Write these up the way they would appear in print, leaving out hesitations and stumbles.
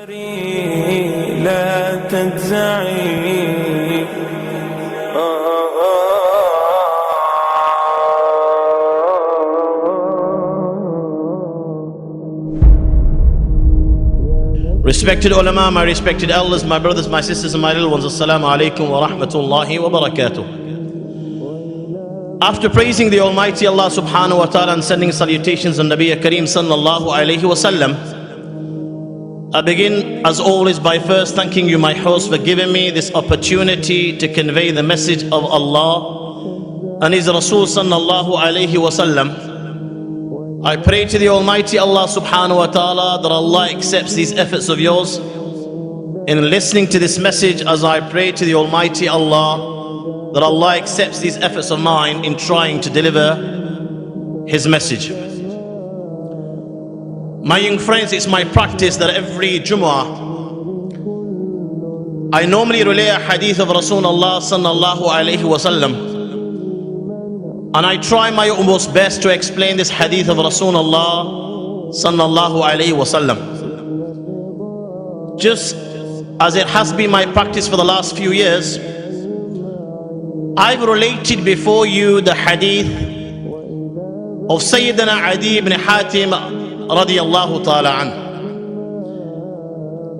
لا تجزعي. Respected ulama, my respected elders, my brothers, my sisters and my little ones, Assalamu alaikum wa rahmatullahi wa barakatuh. After praising the Almighty Allah subhanahu wa ta'ala and sending salutations on Nabi Kareem sallallahu alayhi wa sallam, I begin as always by first thanking you, my host, for giving me this opportunity to convey the message of Allah and His Rasul sallallahu alayhi wa sallam. I pray to the Almighty Allah subhanahu wa ta'ala that Allah accepts these efforts of yours in listening to this message, as I pray to the Almighty Allah that Allah accepts these efforts of mine in trying to deliver His message. My young friends, it's my practice that every Jumu'ah I normally relay a hadith of Rasulullah sallallahu alayhi wa sallam, and I try my utmost best to explain this hadith of Rasulullah sallallahu alayhi wa sallam. Just as it has been my practice for the last few years, I've related before you the hadith of Sayyidina Adi ibn Hatim radiyallahu ta'ala anhu.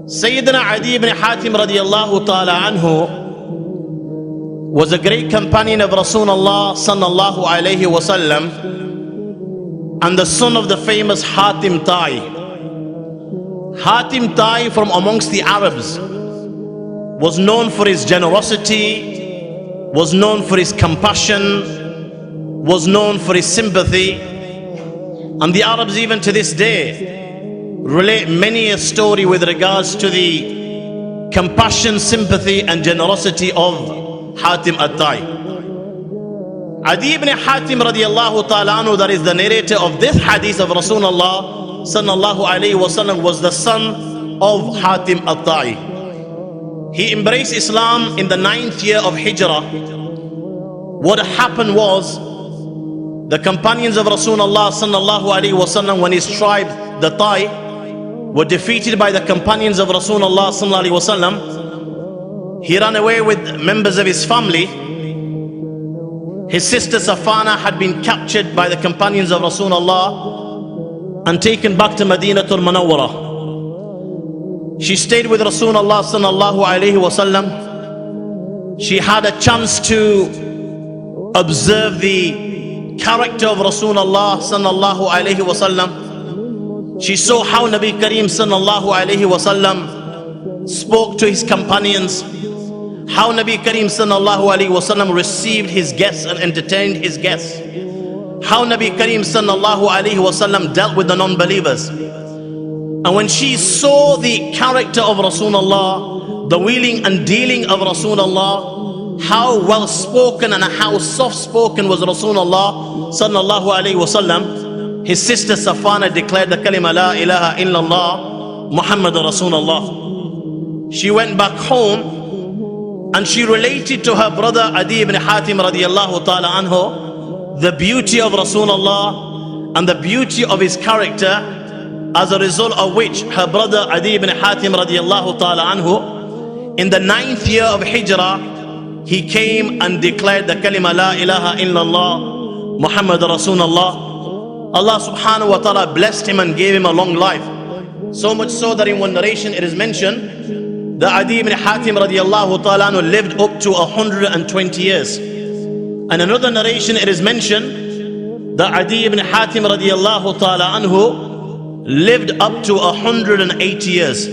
Sayyidina Adi ibn Hatim radiyallahu ta'ala anhu was a great companion of Rasulullah sallallahu alayhi wa sallam and the son of the famous Hatim Ta'i. Hatim Ta'i, from amongst the Arabs, was known for his generosity, was known for his compassion, was known for his sympathy, and the Arabs even to this day relate many a story with regards to the compassion, sympathy and generosity of Hatim al-Ta'i. Adi ibn Hatim radiyallahu ta'ala anhu, that is the narrator of this hadith of Rasulullah sallallahu alayhi wa sallam, was the son of Hatim al-Ta'i. He embraced Islam in the 9th year of Hijrah. What happened was, the companions of Rasulullah sallallahu alayhi wa sallam, when his tribe, the Ta'i, were defeated by the companions of Rasulullah sallallahu alayhi wa sallam, he ran away with members of his family. His sister Safana had been captured by the companions of Rasulullah and taken back to Madinatul Munawwara. She stayed with Rasulullah sallallahu alayhi wa sallam. She had a chance to observe the character of Rasulullah sallallahu alayhi wa sallam. She saw how Nabi Kareem sallallahu alayhi wa sallam spoke to his companions, how Nabi Kareem sallallahu alayhi wa sallam received his guests and entertained his guests, how Nabi Kareem sallallahu alayhi wa sallam dealt with the non-believers. And when she saw the character of Rasulullah, the wheeling and dealing of Rasulullah, how well spoken and how soft spoken was Rasulullah sallallahu alayhi wa sallam, his sister Safana declared the kalima la ilaha illallah Muhammad Rasulullah. She went back home and she related to her brother Adi ibn Hatim radiyallahu ta'ala anhu the beauty of Rasulullah and the beauty of his character, as a result of which her brother Adi ibn Hatim radiyallahu ta'ala anhu, in the 9th year of Hijrah, he came and declared the kalima la ilaha illallah Muhammad Rasulullah. Allah subhanahu wa ta'ala blessed him and gave him a long life. So much so that in one narration it is mentioned that Adi ibn Hatim radiyallahu ta'ala anhu lived up to 120 years. And another narration it is mentioned that Adi ibn Hatim radiyallahu ta'ala anhu lived up to 180 years.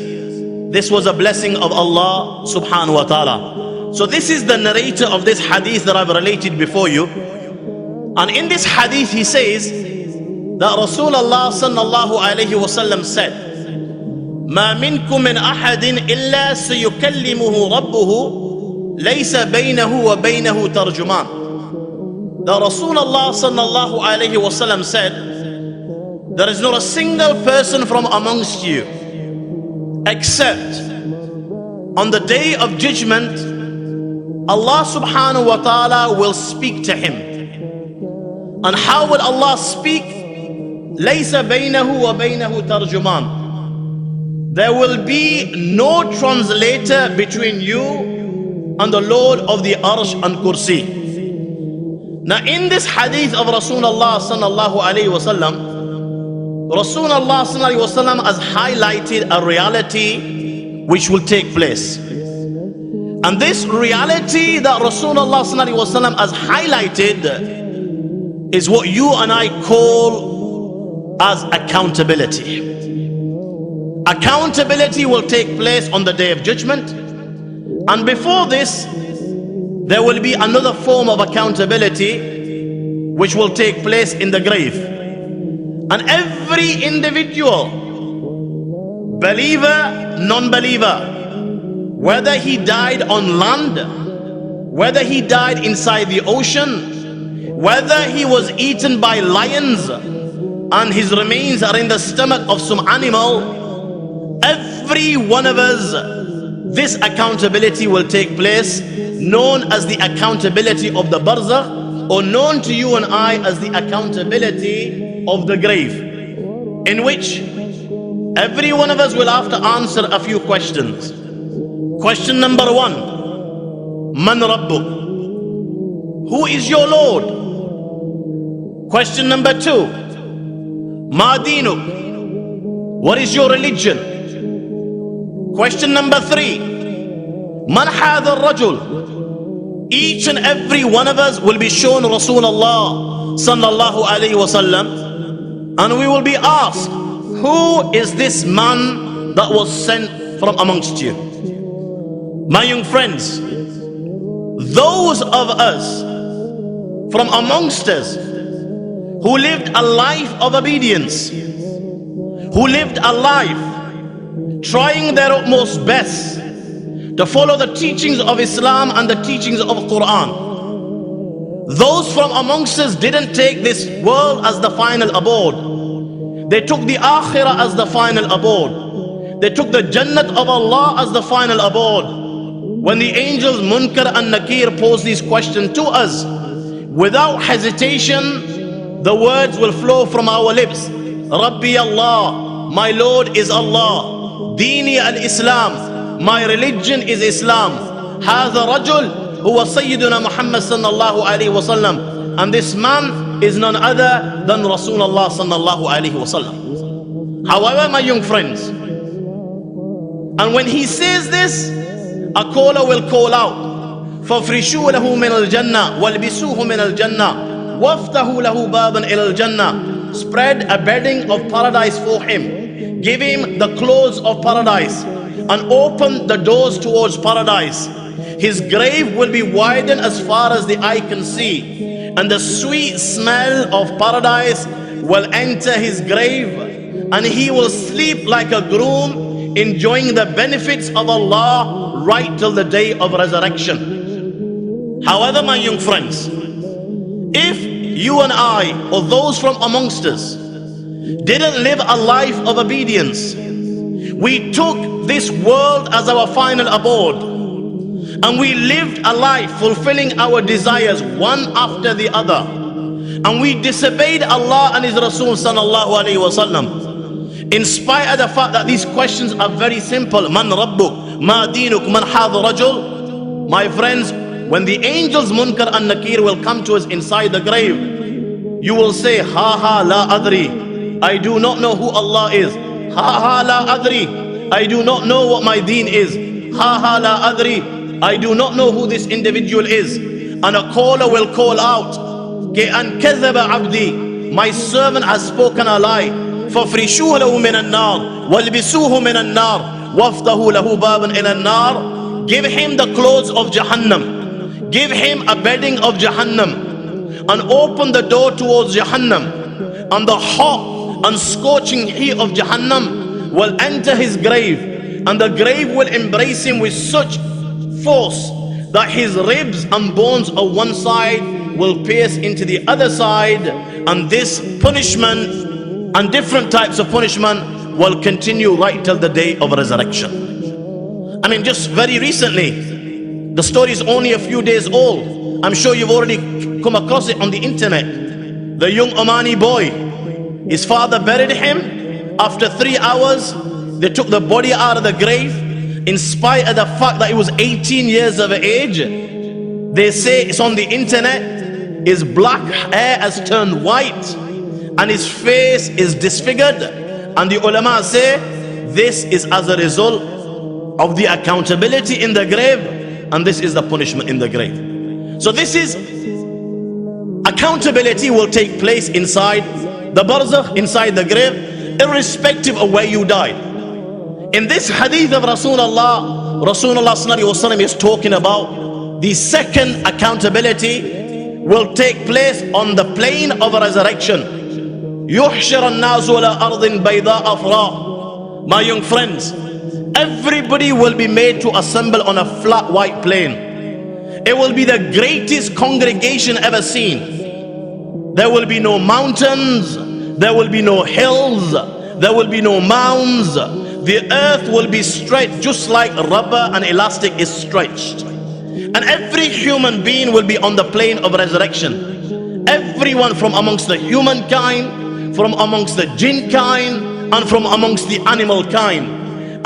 This was a blessing of Allah subhanahu wa ta'ala. So this is the narrator of this hadith that I've related before you. And in this hadith he says that Rasulullah sallallahu alayhi wa sallam said, ما منكم من أحد إلا سيكلمه ربه ليس بينه وبينه ترجمان. The Rasulullah sallallahu alayhi wa sallam said, there is not a single person from amongst you except on the day of judgment Allah subhanahu wa ta'ala will speak to him. And how will Allah speak? لَيْسَ بَيْنَهُ وَبَيْنَهُ تَرْجُمَانٌ. there will be no translator between you and the Lord of the Arsh and Kursi. Now in this hadith of Rasulullah sallallahu alayhi wasallam, Rasulullah sallallahu alayhi wasallam has highlighted a reality which will take place. And this reality that Rasulullah sallallahu alayhi wasallam has highlighted is what you and I call as accountability. Accountability will take place on the Day of Judgment. And before this, there will be another form of accountability which will take place in the grave. And every individual, believer, non-believer, whether he died on land, whether he died inside the ocean, whether he was eaten by lions and his remains are in the stomach of some animal, every one of us, this accountability will take place, known as the accountability of the barzakh, or known to you and I as the accountability of the grave, in which every one of us will have to answer a few questions. Question number one: Man Rabbuk? Who is your Lord? Question number two: Ma Dinuk? What is your religion? Question number three: Man hadha ar-rajul? Each and every one of us will be shown Rasulullah sallallahu alayhi wasallam, and we will be asked, who is this man that was sent from amongst you? My young friends, those of us from amongst us who lived a life of obedience, who lived a life trying their utmost best to follow the teachings of Islam and the teachings of Quran, those from amongst us didn't take this world as the final abode. They took the akhirah as the final abode. They took the Jannat of Allah as the final abode. When the angels Munkar and Nakir pose these questions to us, without hesitation, the words will flow from our lips. Rabbi Allah, my Lord is Allah. Dini al-Islam, my religion is Islam. Hadha rajul huwa Sayyiduna Muhammad sallallahu alayhi wa sallam. And this man is none other than Rasulullah sallallahu alayhi wa sallam. However, my young friends, and when he says this, a caller will call out, فَافْرِشُوا لَهُ مِنَ الْجَنَّةِ وَالْبِسُوهُ مِنَ الْجَنَّةِ وَافْتَحُوا لَهُ بَابًا إِلَى الْجَنَّةِ. Spread a bedding of paradise for him. Give him the clothes of paradise and open the doors towards paradise. His grave will be widened as far as the eye can see, and the sweet smell of paradise will enter his grave, and he will sleep like a groom, enjoying the benefits of Allah right till the day of resurrection. However, my young friends, if you and I, or those from amongst us, didn't live a life of obedience, we took this world as our final abode, and we lived a life fulfilling our desires one after the other, and we disobeyed Allah and His Rasul sallallahu alayhi wa sallam, in spite of the fact that these questions are very simple. Man Rabbuk? Ma Dinuk? Man hadha rajul? My friends, when the angels Munkar and Nakir will come to us inside the grave, you will say, ha ha la adri, I do not know who Allah is. Ha ha la adri, I do not know what my deen is. Ha ha la adri, I do not know who this individual is. And a caller will call out, Ke an kadhaba abdi, my servant has spoken a lie. فَافْرِشُوهُ لَهُ مِنَ النَّارِ وَالْبِسُوهُ مِنَ النَّارِ وَافْتَحُوا لَهُ بَابًا إِلَى النَّارِ. Give him the clothes of Jahannam. Give him a bedding of Jahannam, and open the door towards Jahannam, and the hot and scorching heat of Jahannam will enter his grave, and the grave will embrace him with such force that his ribs and bones of one side will pierce into the other side, and this punishment and different types of punishment will continue right till the day of resurrection. I mean, just very recently, the story is only a few days old. I'm sure you've already come across it on the internet. The young Omani boy, his father buried him. After 3 hours, They took the body out of the grave in spite of the fact that it was 18 years of age. They say it's on the internet, his black hair has turned white and his face is disfigured. And the ulama say this is as a result of the accountability in the grave, and this is the punishment in the grave. So this is accountability will take place inside the barzakh, inside the grave, irrespective of where you died. In this hadith of Rasulullah sallallahu alaihi wasallam is talking about the second accountability will take place on the plane of resurrection. يُحْشَرَ النَّاسُ عَلَىٰ أَرْضٍ بَيْضَاءَ أَفْرَاءٍ. My young friends, everybody will be made to assemble on a flat white plane. It will be the greatest congregation ever seen. There will be no mountains, there will be no hills, there will be no mounds. The earth will be stretched just like rubber and elastic is stretched. And every human being will be on the plane of resurrection. Everyone from amongst the humankind, from amongst the jinn kind, and from amongst the animal kind.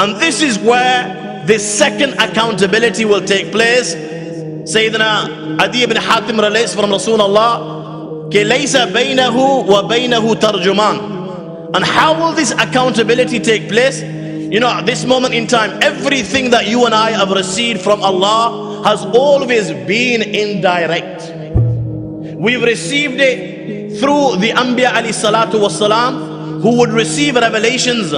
And this is where the second accountability will take place. Sayyidina Adi ibn Hatim relates from Rasulullah, "Ke laysa baynahu wa baynahu tarjuman." And how will this accountability take place? You know, at this moment in time, everything that you and I have received from Allah has always been indirect. We've received it through the Anbiya alayhi salatu wassalam, who would receive revelations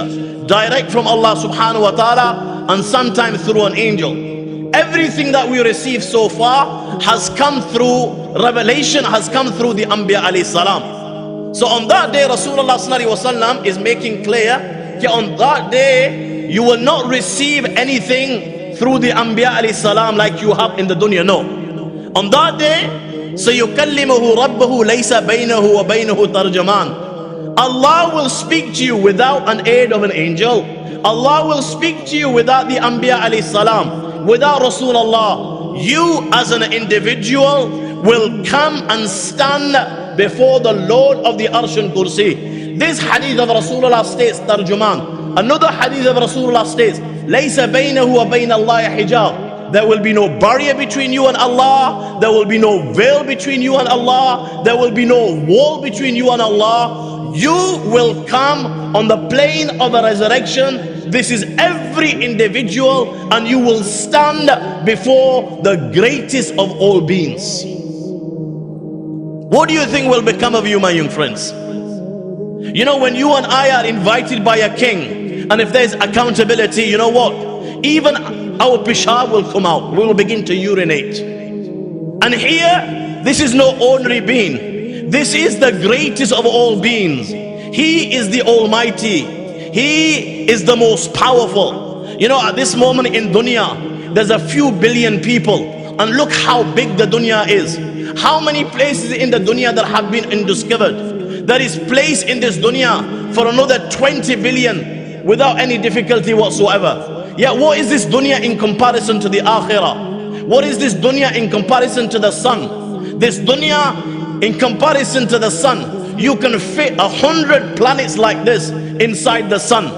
direct from Allah subhanahu wa ta'ala, and sometimes through an angel. Everything that we receive so far has come through revelation, has come through the Anbiya alayhi salam. So on that day, Rasulullah sallallahu alaihi wasallam is making clear that on that day you will not receive anything through the Anbiya alayhi salam like you have in the dunya. No. On that day, سَيُكَلِّمُهُ رَبَّهُ لَيْسَ بَيْنَهُ وَبَيْنَهُ تَرْجَمَانٌ. Allah will speak to you without an aid of an angel. Allah will speak to you without the Anbiya alayhi salam, without Rasulullah. You as an individual will come and stand before the Lord of the Arsh and Kursi. This hadith of Rasulullah states, Tarjuman. Another hadith of Rasulullah states, لَيْسَ بَيْنَهُ وَبَيْنَ اللَّهِ حِجَابٌ. There will be no barrier between you and Allah. There will be no veil between you and Allah. There will be no wall between you and Allah. You will come on the plane of a resurrection. This is every individual, and you will stand before the greatest of all beings. What do you think will become of you, my young friends? You know, when you and I are invited by a king, and if there's accountability, you know what? Even our pishab will come out. We will begin to urinate. And here, this is no ordinary being. This is the greatest of all beings. He is the Almighty. He is the most powerful. You know, at this moment in dunya, there's a few billion people. And look how big the dunya is. How many places in the dunya that have been undiscovered? There is place in this dunya for another 20 billion without any difficulty whatsoever. Yeah, what is this dunya in comparison to the akhirah? What is this dunya in comparison to the sun? This dunya in comparison to the sun, you can fit 100 planets like this inside the sun.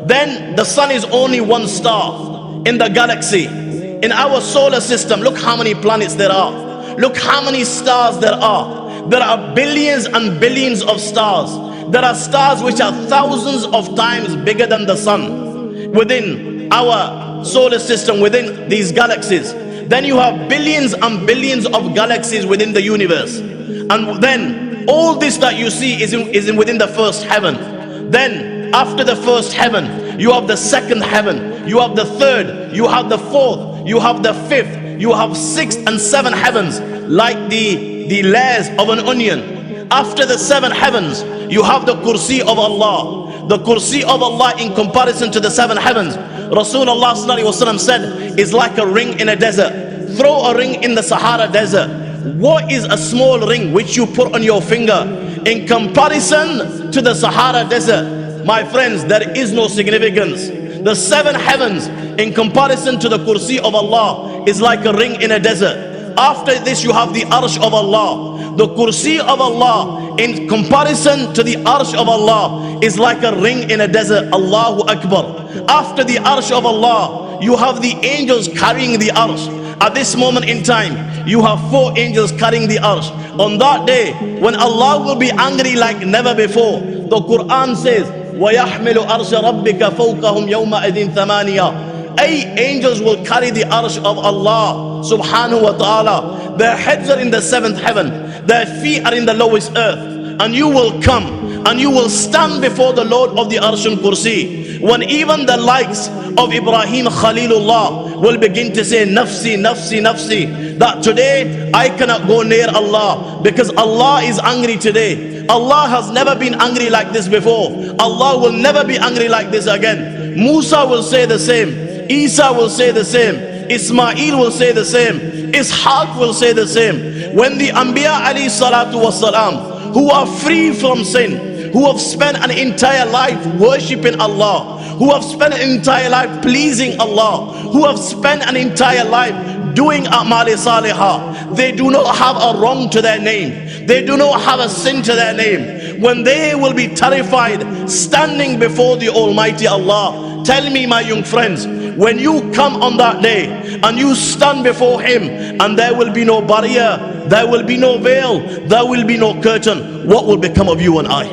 Then the sun is only one star in the galaxy. In our solar system, look how many planets there are. Look how many stars there are. There are billions and billions of stars. There are stars which are thousands of times bigger than the sun within our solar system, within these galaxies. Then you have billions and billions of galaxies within the universe. And then all this that you see is within the first heaven. Then after the first heaven, you have the second heaven, you have the third, you have the fourth, you have the fifth, you have sixth and seventh heavens, like the layers of an onion. After the seven heavens, you have the kursi of Allah. The kursi of Allah in comparison to the seven heavens, Rasulullah sallallahu alaihi wasallam said, is like a ring in a desert. Throw a ring in the Sahara desert. What is a small ring which you put on your finger in comparison to the Sahara desert? My friends, there is no significance. The seven heavens in comparison to the kursi of Allah is like a ring in a desert. After this you have the arsh of Allah. The kursi of Allah in comparison to the arsh of Allah is like a ring in a desert. Allahu Akbar. After the arsh of Allah, you have the angels carrying the arsh. At this moment in time, you have 4 angels carrying the arsh. On that day, when Allah will be angry like never before, the Quran says, وَيَحْمِلُ أَرْشَ رَبِّكَ فَوْقَهُمْ يَوْمَئِذٍ ثَمَانِيَةً. 8 angels will carry the arsh of Allah subhanahu wa ta'ala. Their heads are in the 7th heaven, their feet are in the lowest earth. And you will come and you will stand before the Lord of the arsh and kursi, when even the likes of Ibrahim Khalilullah will begin to say, Nafsi, Nafsi, Nafsi, that today I cannot go near Allah because Allah is angry today. Allah has never been angry like this before. Allah will never be angry like this again. Musa will say the same. Isa will say the same. Ismail will say the same. Ishaq will say the same. When the Anbiya alayhi salatu wasalam, who are free from sin, who have spent an entire life worshipping Allah, who have spent an entire life pleasing Allah, who have spent an entire life doing a'mal salihah, they do not have a wrong to their name, they do not have a sin to their name. When they will be terrified standing before the Almighty Allah, tell me, my young friends, when you come on that day and you stand before Him and there will be no barrier, there will be no veil, there will be no curtain, what will become of you and I?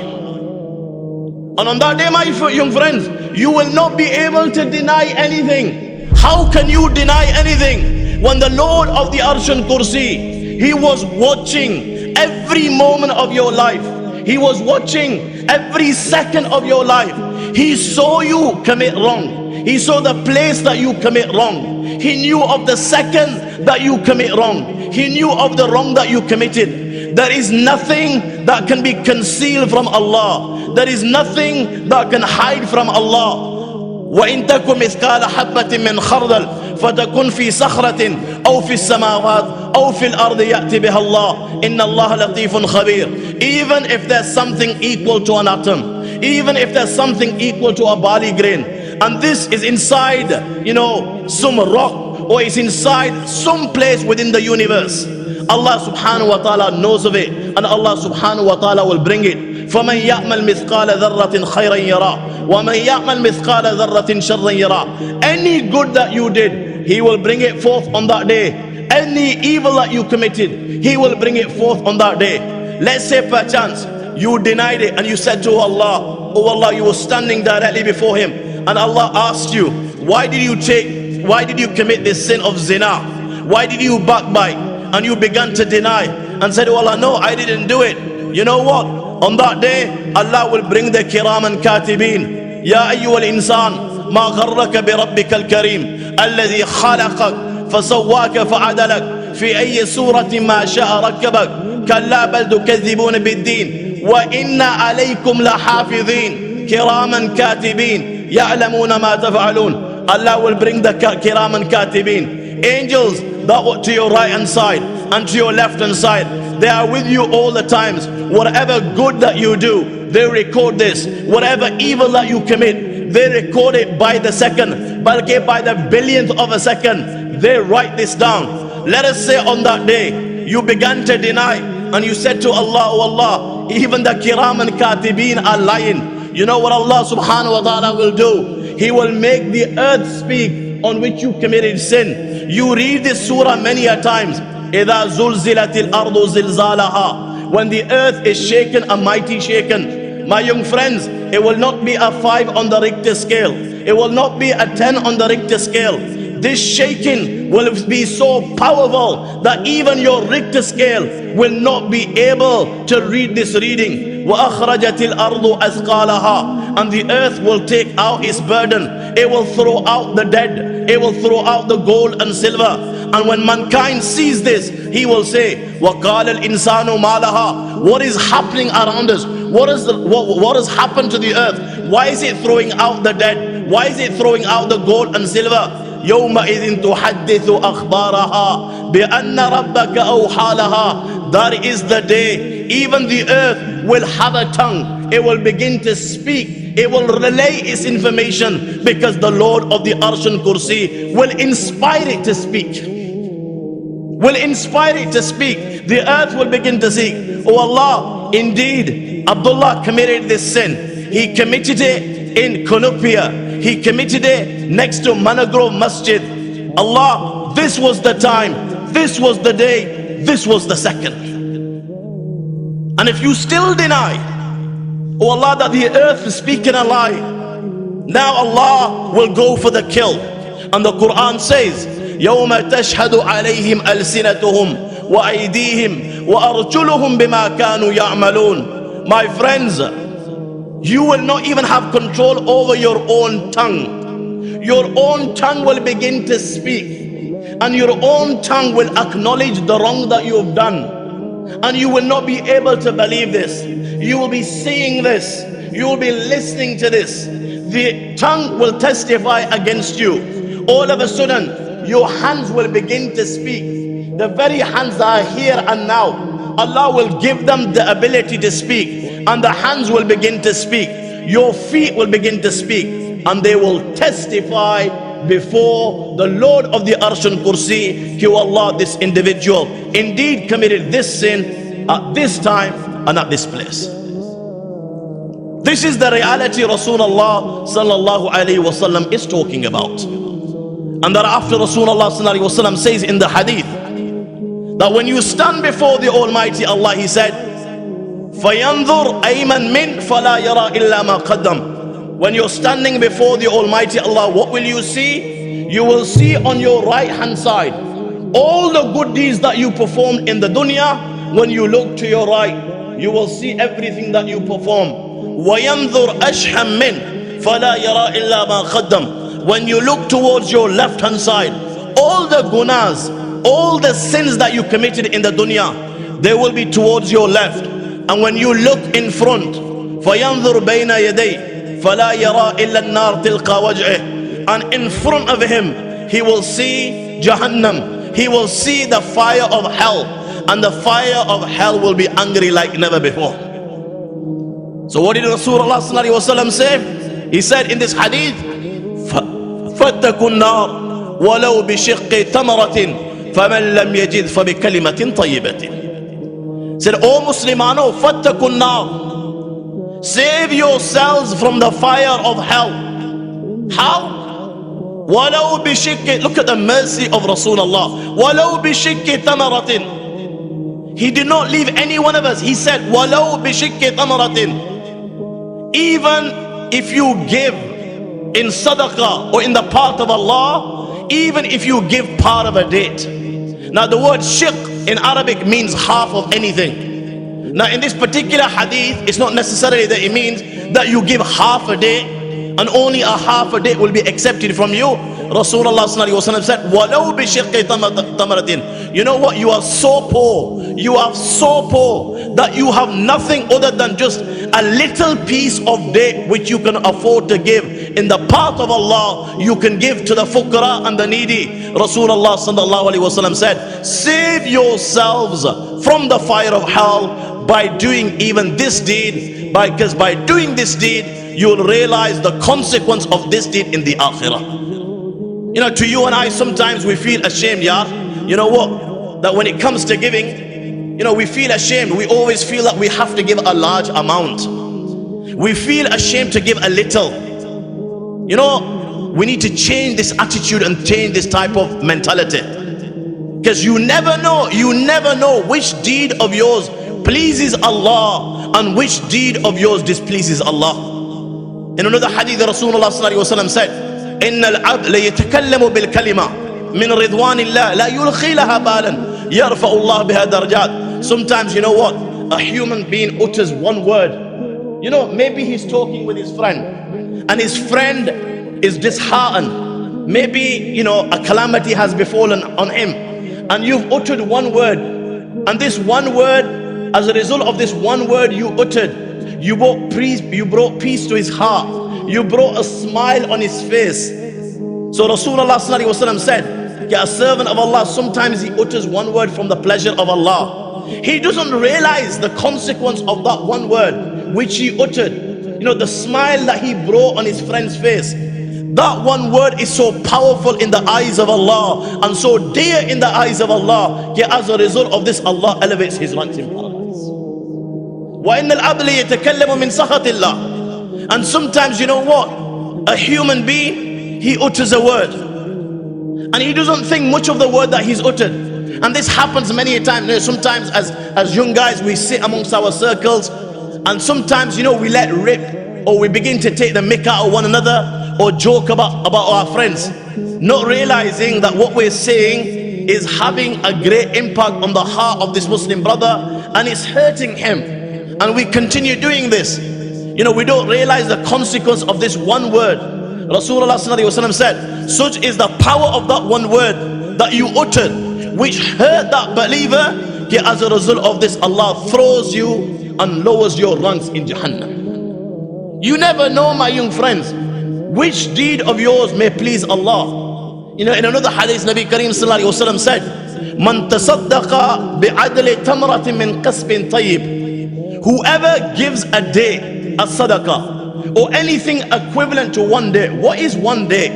And on that day, my young friends, you will not be able to deny anything. How can you deny anything when the Lord of the Arsh and Kursi, He was watching every moment of your life. He was watching every second of your life. He saw you commit wrong. He saw the place that you commit wrong. He knew of the second that you commit wrong. He knew of the wrong that you committed. There is nothing that can be concealed from Allah. There is nothing that can hide from Allah. وَإِن تَكُ مِثْقَالَ حَبَّةٍ مِّنْ خَرْدَلٍ فَتَكُنْ فِي صَخْرَةٍ أَوْ فِي السَّمَاوَاتِ أَوْ فِي الْأَرْضِ يَأْتِ بِهَا اللَّهُ إِنَّ اللَّهَ لَطِيفٌ خَبِيرٌ. Even if there's something equal to an atom, even if there's something equal to a barley grain, and this is inside, some rock, or is inside some place within the universe, Allah subhanahu wa ta'ala knows of it, and Allah subhanahu wa ta'ala will bring it. فَمَنْ يَعْمَلْ مِثْقَالَ ذَرَّةٍ خَيْرًا يَرَى وَمَنْ يَعْمَلْ مِثْقَالَ ذَرَّةٍ شَرًّا يَرَى. Any good that you did, He will bring it forth on that day. Any evil that you committed, He will bring it forth on that day. Let's say perchance you denied it and you said to Allah, oh Allah, you were standing directly before Him, and Allah asked you, why did you commit this sin of zina? Why did you backbite? And you began to deny and said, oh Allah, no, I didn't do it. You know what? On that day, Allah will bring the kiram and katibin. Ya ayyuhal insan, ma gharraka bi rabbikal kareem, alladhi khalaqak fasawwaka fa'adalak fi ayyi suratin ma sha'a rakkabak, kalla bal tukadhibuna bid-din wa inna alaykum lahafidhin kiraman katibin ya'lamuna ma taf'alun. Allah will bring the kiram and katibin, angels that were to your right hand side and to your left hand side. They are with you all the times. Whatever good that you do, they record this. Whatever evil that you commit, they record it by the second, by the billionth of a second. They write this down. Let us say on that day, you began to deny and you said to Allah, oh Allah, even the kiram and katibin are lying. You know what Allah subhanahu wa ta'ala will do? He will make the earth speak on which you committed sin. You read this surah many a times. إِذَا زُلْزِلَتِ الْأَرْضُ زِلْزَالَهَا. When the earth is shaken, a mighty shaken. My young friends, it will not be a 5 on the Richter scale. It will not be a 10 on the Richter scale. This shaking will be so powerful that even your Richter scale will not be able to read this reading. وَأَخْرَجَتِ الْأَرْضُ أَثْقَالَهَا. And the earth will take out its burden. It will throw out the dead. It will throw out the gold and silver. And when mankind sees this, he will say, وَقَالَ الْإِنسَانُ مَا لَهَا. What is happening around us? What has happened to the earth? Why is it throwing out the dead? Why is it throwing out the gold and silver? يَوْمَئِذٍ تُحَدِّثُ أَخْبَارَهَا بِأَنَّ رَبَّكَ أَوْحَى لَهَا. That is the day even the earth will have a tongue. It will begin to speak. It will relay its information because the Lord of the Arsh and Kursi will inspire it to speak. will inspire it to speak. The earth will begin to say, oh Allah, indeed Abdullah committed this sin. He committed it in Konopia. He committed it next to Managrove Masjid. Allah, this was the time, this was the day, this was the second. And if you still deny, oh Allah, that the earth is speaking a lie, now Allah will go for the kill. And the Quran says, يَوْمَ تَشْهَدُ عَلَيْهِمْ أَلْسِنَتُهُمْ وَأَيْدِيهِمْ وَأَرْجُلُهُمْ بِمَا كَانُوا يَعْمَلُونَ. My friends, you will not even have control over your own tongue. Your own tongue will begin to speak, and your own tongue will acknowledge the wrong that you have done. And you will not be able to believe this. You will be seeing this. You will be listening to this. The tongue will testify against you. All of a sudden, your hands will begin to speak. The very hands that are here and now, Allah will give them the ability to speak, and the hands will begin to speak. Your feet will begin to speak, and they will testify before the Lord of the Arsh and Kursi, "Ki Allah, this individual indeed committed this sin at this time and at this place." This is the reality Rasulullah sallallahu alaihi wasallam is talking about. And thereafter Rasulullah sallallahu alaihi wasallam says in the hadith that when you stand before the Almighty Allah, he said, فَيَنْظُرْ أَيْمَنْ مِنْ فَلَا يَرَى إِلَّا مَا قَدَّمْ. When you're standing before the Almighty Allah, what will you see? You will see on your right hand side all the good deeds that you performed in the dunya. When you look to your right, you will see everything that you perform. وَيَنْظُرْ أَشْحَمْ مِنْ فَلَا يَرَى إِلَّا مَا قَدَّمْ. When you look towards your left hand side, all the gunas, all the sins that you committed in the dunya, they will be towards your left. And when you look in front, فَيَنْظُرْ بَيْنَ يَدَيْهِ فَلَا يَرَى إِلَّا النَّارِ تِلْقَى وَجْهِهِ. And in front of him, he will see Jahannam. He will see the fire of hell. And the fire of hell will be angry like never before. So what did Rasulullah sallallahu alaihi wasallam say? He said in this hadith, فَاتَّقُوا النَّارِ وَلَوْ بِشِقِّ تَمَرَةٍ فَمَنْ لَمْ يَجِدْ فَبِكَلِمَةٍ طَيِّبَةٍ. Said, O Muslimano, فَاتَّقُوا النَّارِ. Save yourselves from the fire of hell. How? وَلَوْ بِشِقِّ. Look at the mercy of Rasulullah. وَلَوْ بِشِقِّ تَمَرَةٍ. He did not leave any one of us. He said, وَلَوْ بِشِقِّ تَمَرَةٍ. Even if you give in sadaqah or in the path of Allah, even if you give part of a date. Now the word shiq in Arabic means half of anything. Now in this particular hadith, it's not necessarily that it means that you give half a day and only a half a day will be accepted from you. Rasulullah sallallahu alaihi wasallam said, "Walau bi shiqqi tamaratin." You know what? You are so poor. You are so poor that you have nothing other than just a little piece of date which you can afford to give in the path of Allah. You can give to the fuqara and the needy. Rasulullah sallallahu alaihi wasallam said, "Save yourselves from the fire of hell by doing even this deed, because by doing this deed, you'll realize the consequence of this deed in the akhirah." You know, to you and I, sometimes we feel ashamed, yeah? You know what? That when it comes to giving, you know, we feel ashamed. We always feel that we have to give a large amount. We feel ashamed to give a little. You know, we need to change this attitude and change this type of mentality. Because you never know which deed of yours pleases Allah and which deed of yours displeases Allah. In another hadith, Rasulullah sallallahu alaihi wasallam said, إن العبد ليتكلم بالكلمة من رضوان الله لا يلقي لها بالا يرفع الله بها درجات. Sometimes, you know what? A human being utters one word. You know, maybe he's talking with his friend and his friend is disheartened. Maybe, you know, a calamity has befallen on him and you've uttered one word, and this one word, as a result of this one word you uttered, you brought peace to his heart. You brought a smile on his face. So Rasulullah sallallahu alaihi wasallam said, a servant of Allah, sometimes he utters one word from the pleasure of Allah. He doesn't realize the consequence of that one word which he uttered. You know, the smile that he brought on his friend's face, That one word is so powerful in the eyes of Allah and so dear in the eyes of Allah. Yet as a result of this, Allah elevates his ranks in paradise. وَإِنَّ الْعَبْلِ يَتَكَلَّمُ مِنْ سَخَطِ اللَّهِ. And sometimes, you know what? A human being, he utters a word and he doesn't think much of the word that he's uttered. And this happens many a time. You know, sometimes as young guys, we sit amongst our circles and sometimes, you know, we let rip or we begin to take the mick out of one another or joke about our friends, not realizing that what we're saying is having a great impact on the heart of this Muslim brother and it's hurting him. And we continue doing this. You know, we don't realize the consequence of this one word. Rasulullah said, such is the power of that one word that you uttered, which hurt that believer. Yet as a result of this, Allah throws you and lowers your ranks in Jahannam. You never know, my young friends, which deed of yours may please Allah. You know, in another hadith, Nabi Kareem sallallahu alaihi wasallam said, "Man tasaddaqa bi'adli tamratin min kasbin tayyib." Whoever gives a day, a sadaqah, or anything equivalent to one day. What is one day?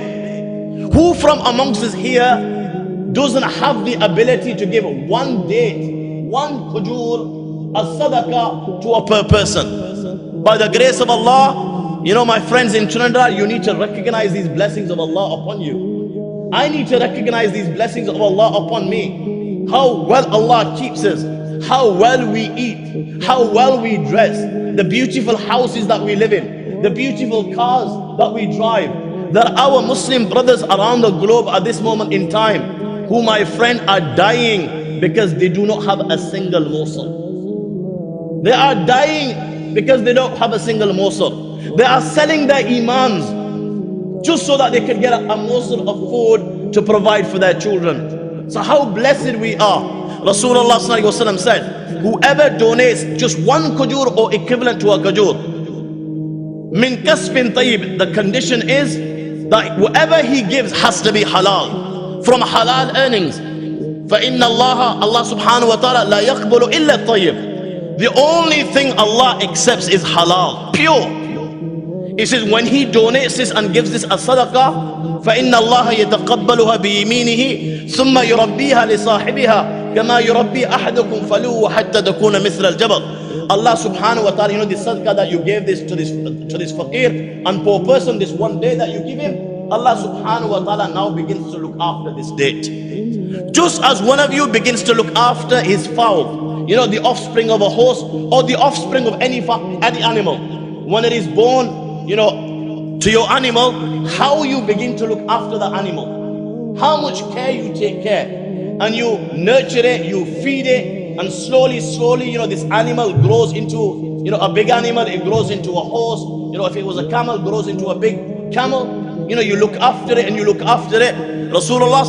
Who from amongst us here doesn't have the ability to give one date, one kujur, a sadaqah to a per person? By the grace of Allah, you know, my friends in Trinidad, you need to recognize these blessings of Allah upon you. I need to recognize these blessings of Allah upon me. How well Allah keeps us, how well we eat, how well we dress, the beautiful houses that we live in, the beautiful cars that we drive. There are our Muslim brothers around the globe at this moment in time who, my friend, are dying because they do not have a single morsel. They are dying because they don't have a single morsel. They are selling their imans just so that they can get a morsel of food to provide for their children. So how blessed we are. Rasulullah said, whoever donates just one kujur or equivalent to a kujur, min kasbin tayyib, the condition is that whatever he gives has to be halal, from halal earnings. فَإِنَّ اللَّهَ Allah subhanahu wa ta'ala la yaqbalu illa tayyib. The only thing Allah accepts is halal, pure. He says when he donates this and gives this as sadaqah, فَإِنَّ اللَّهَ يَتَقَبَّلُهَا بِيَمِينِهِ ثُمَّ يُرَبِّيهَا لِصَاحِبِهَا كَمَا يُرَبِّي أَحَدُكُمْ فَلُوهُ حَتَّى تَكُونَ مِثْلَ الْجَبَلِ. Allah subhanahu wa ta'ala, you know, the sadaqah that you gave this to this faqir and poor person, this one day that you give him, Allah subhanahu wa ta'ala now begins to look after this date. Just as one of you begins to look after his fowl, you know, the offspring of a horse or the offspring of any animal, when it is born, you know, to your animal, how you begin to look after the animal, how much care you take care, and you nurture it, you feed it, and slowly, you know, this animal grows into, you know, a big animal. It grows into a horse. You know, if it was a camel, grows into a big camel. You know, you look after it and you look after it. Rasulullah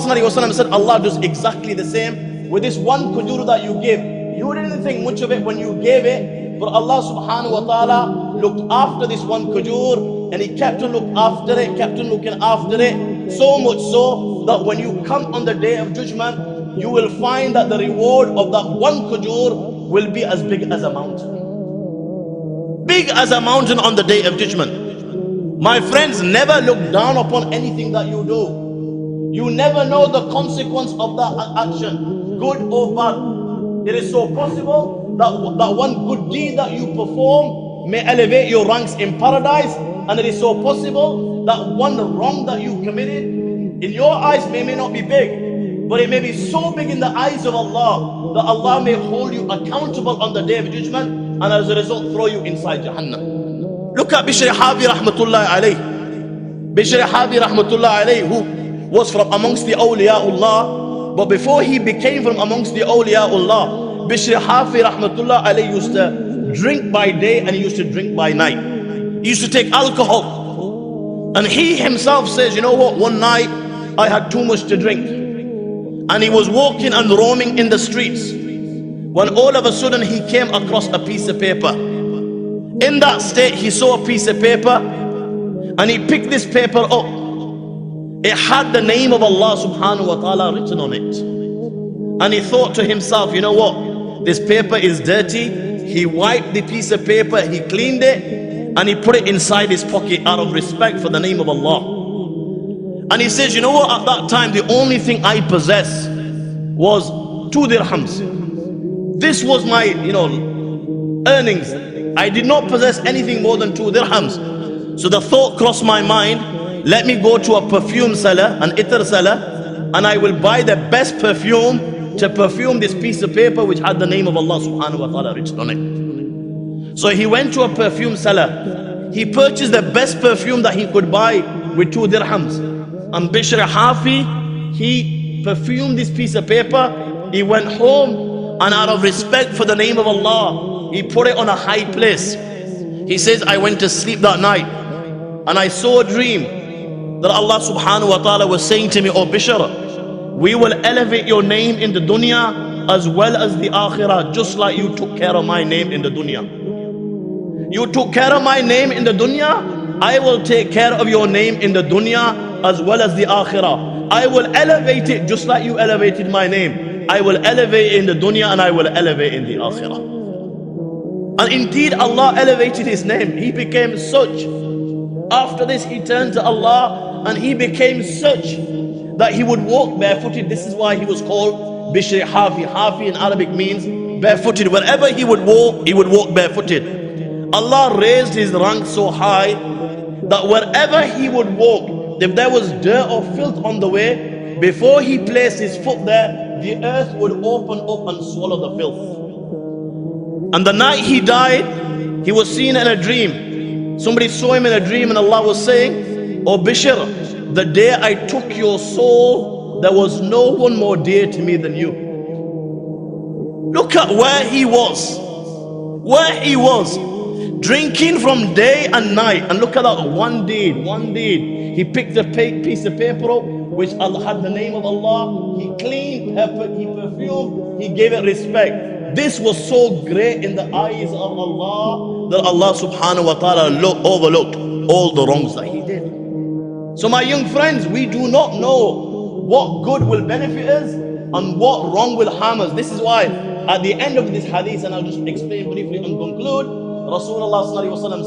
said Allah does exactly the same with this one kujur that you give. You didn't think much of it when you gave it, but Allah subhanahu wa ta'ala looked after this one kujur, and he kept on looking after it, kept on looking after it, so much so that when you come on the day of judgment, you will find that the reward of that one kujur will be as big as a mountain. Big as a mountain on the day of judgment. My friends, never look down upon anything that you do. You never know the consequence of that action, good or bad. It is so possible that one good deed that you perform may elevate your ranks in paradise, and it is so possible that one wrong that you committed in your eyes may not be big, but it may be so big in the eyes of Allah that Allah may hold you accountable on the day of judgment, and as a result throw you inside Jahannam. Look at Bishr Habi rahmatullahi alayhi. Bishr Habi rahmatullahi alayhi, who was from amongst the awliyaullah, but before he became from amongst the awliyaullah, Bishr Habi rahmatullahi alayhi used to drink by day and he used to drink by night. He used to take alcohol, and he himself says, you know what, one night I had too much to drink, and he was walking and roaming in the streets when all of a sudden he came across a piece of paper. In that state, he saw a piece of paper and he picked this paper up. It had the name of Allah subhanahu wa ta'ala written on it, and he thought to himself, you know what, this paper is dirty. He wiped the piece of paper, he cleaned it, and he put it inside his pocket out of respect for the name of Allah. And he says, you know what, at that time the only thing I possessed was 2 dirhams. This was my, earnings. I did not possess anything more than 2 dirhams. So the thought crossed my mind, let me go to a perfume seller, an itar seller, and I will buy the best perfume to perfume this piece of paper which had the name of Allah subhanahu wa ta'ala written on it. So he went to a perfume seller. He purchased the best perfume that he could buy with 2 dirhams. And Bishr Hafi, he perfumed this piece of paper. He went home, and out of respect for the name of Allah, he put it on a high place. He says, I went to sleep that night and I saw a dream that Allah subhanahu wa ta'ala was saying to me, oh Bishr, we will elevate your name in the dunya as well as the akhirah, just like you took care of my name in the dunya. You took care of my name in the dunya, I will take care of your name in the dunya as well as the akhirah. I will elevate it just like you elevated my name. I will elevate it in the dunya and I will elevate it in the akhirah. And indeed Allah elevated his name. He became such. After this he turned to Allah and he became such that he would walk barefooted. This is why he was called Bishr Hafi. Hafi in Arabic means barefooted. Wherever he would walk barefooted. Allah raised his rank so high that wherever he would walk, if there was dirt or filth on the way, before he placed his foot there, the earth would open up and swallow the filth. And the night he died, he was seen in a dream. Somebody saw him in a dream and Allah was saying, oh Bishr, the day I took your soul, there was no one more dear to me than you. Look at where he was. Where he was. Drinking from day and night. And look at that, one deed. He picked a piece of paper up which had the name of Allah. He cleaned, he perfumed, he gave it respect. This was so great in the eyes of Allah that Allah subhanahu wa ta'ala overlooked all the wrongs that he did. So my young friends, we do not know what good will benefit us and what wrong will harm us. This is why at the end of this hadith, and I'll just explain briefly and conclude, Rasulullah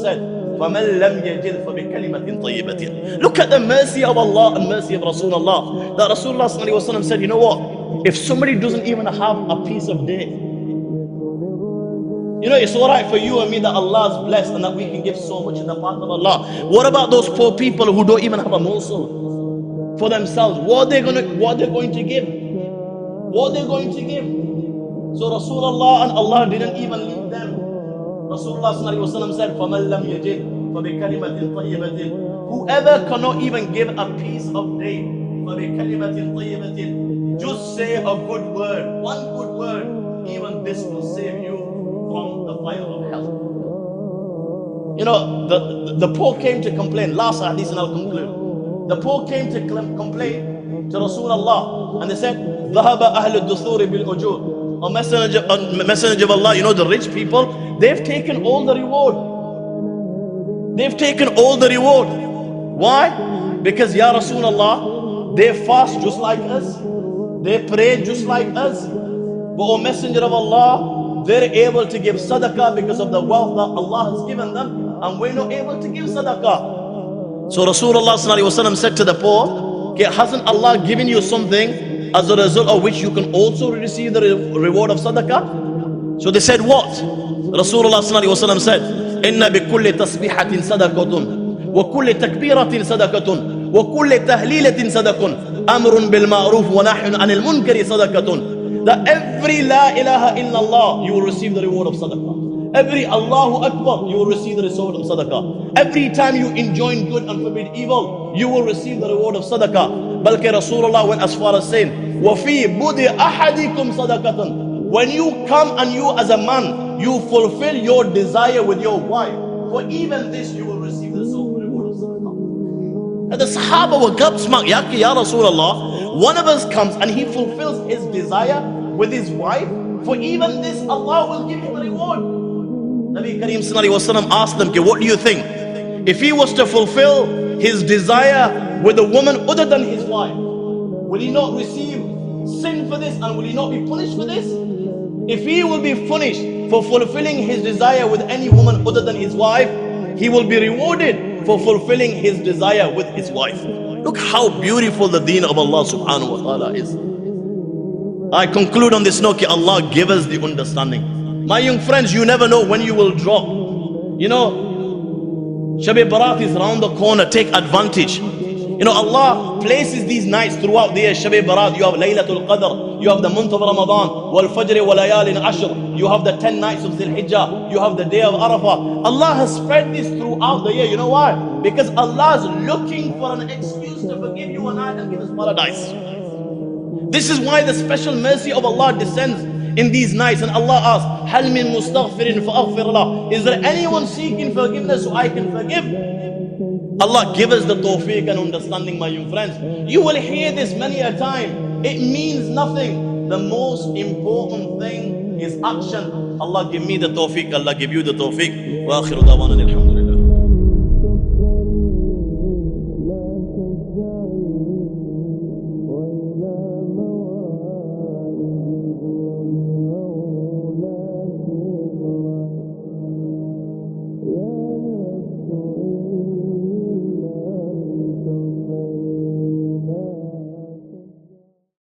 said, فَمَنْ لَمْ يَجِدْ فَبِكَلِمَةٍ طَيِّبَةٍ. Look at the mercy of Allah and mercy of Rasulullah. That Rasulullah said, you know what? If somebody doesn't even have a piece of date, it's alright for you and me that Allah is blessed and that we can give so much in the path of Allah. What about those poor people who don't even have a morsel for themselves? What are they going to give? What are they going to give? So Rasulullah and Allah didn't even leave them. Rasulullah said, فَمَنْ لَمْ يَجِدْ فَبِكَلِمَةٍ طَيِّبَةٍ. Whoever cannot even give a piece of date, فَبِكَلِمَةٍ طَيِّبَةٍ, just say a good word, one good word, even this will save you from the fire of hell. The poor came to complain. Last hadith and I'll conclude. The poor came to complain to Rasulullah and they said, ذَهَبَ أَهْلُ الدُّثُورِ بِالْأُجُورِ. A messenger of Allah, the rich people, they've taken all the reward. They've taken all the reward. Why? Because Ya Rasulullah, they fast just like us. They pray just like us. But O Messenger of Allah, they're able to give sadaqah because of the wealth that Allah has given them, and we're not able to give sadaqah. So Rasulullah said to the poor, hasn't Allah given you something as a result of which you can also receive the reward of sadaqah? So they said, what? Rasulullah said, Inna bi kulli tasbihatin sadaqatun, wa kulli takbiratin sadaqatun, wa kulli tahlilatin sadaqun, amrun bil ma'ruf wa nahyun anil munkari sadaqatun. That every la ilaha illallah, you will receive the reward of sadaqah. Every Allahu Akbar, you will receive the reward of sadaqah. Every time you enjoin good and forbid evil, you will receive the reward of sadaqah. Balki Rasulullah went as far as saying, وَفِي بُدِ أَحَدِكُمْ صَدَقَةً. When you come and you as a man, you fulfill your desire with your wife, for even this you will receive the reward of sadaqah. And the Sahaba were gobsmacked. Ya Rasulullah, one of us comes and he fulfills his desire with his wife, for even this Allah will give him a reward. Nabi Kareem Sallallahu Alaihi Wasallam asked them, what do you think? If he was to fulfill his desire with a woman other than his wife, will he not receive sin for this and will he not be punished for this? If he will be punished for fulfilling his desire with any woman other than his wife, he will be rewarded for fulfilling his desire with his wife. Look how beautiful the deen of Allah subhanahu wa ta'ala is. I conclude on this note, Allah give us the understanding. My young friends, you never know when you will drop. You know, Shab-e Barat is around the corner, take advantage. You know, Allah places these nights throughout the year. Shab-e Barat, you have Laylatul Qadr, you have the month of Ramadan, wal Fajr wa layalin ashr, you have the 10 nights of Zil Hijjah, you have the day of Arafah. Allah has spread this throughout the year. You know why? Because Allah is looking for an excuse to forgive you a night and give us paradise. This is why the special mercy of Allah descends in these nights. And Allah asks, Hal min mustaghfirin fa'aghfir lah. Is there anyone seeking forgiveness so I can forgive? Allah give us the tawfiq and understanding, my young friends. You will hear this many a time. It means nothing. The most important thing is action. Allah give me the tawfiq. Allah give you the tawfiq. Wa akhiru dawana alhamdulillah.